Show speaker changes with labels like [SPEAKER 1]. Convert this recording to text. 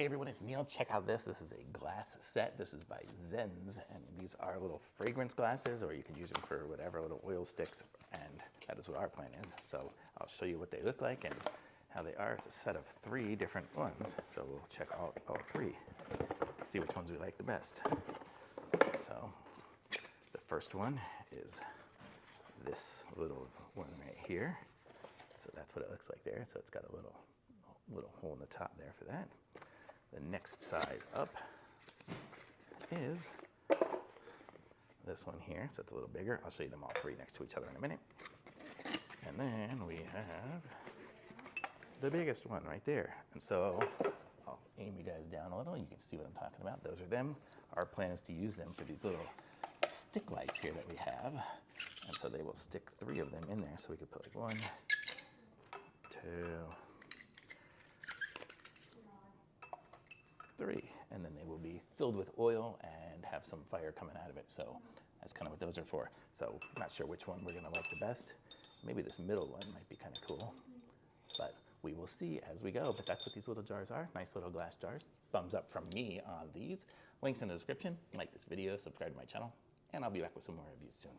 [SPEAKER 1] Hey everyone, it's Neil. Check out this. This is a glass set. This is by ZENS, and these are little fragrance glasses, or you could use them for whatever, little oil sticks, and that is what our plan is. So I'll show you what they look like and how they are. It's a set of 3 different ones, so we'll check all 3, see which ones we like the best. So the first one is this little one right here. So that's what it looks like there. So it's got a little hole in the top there for that. The next size up is this one here, so it's a little bigger. I'll show you them all 3 next to each other in a minute. And then we have the biggest one right there. And so I'll aim you guys down a little. You can see what I'm talking about. Those are them. Our plan is to use them for these little stick lights here that we have. And so they will stick 3 of them in there. So we could put like 1, 2, 3, and then they will be filled with oil and have some fire coming out of it. So that's kind of what those are for. So I'm not sure which one we're gonna like the best. Maybe this middle one might be kind of cool, but we will see as we go. But that's what these little jars are, nice little glass jars. Thumbs up from me on these. Links in the description. Like this video, subscribe to my channel, and I'll be back with some more reviews soon.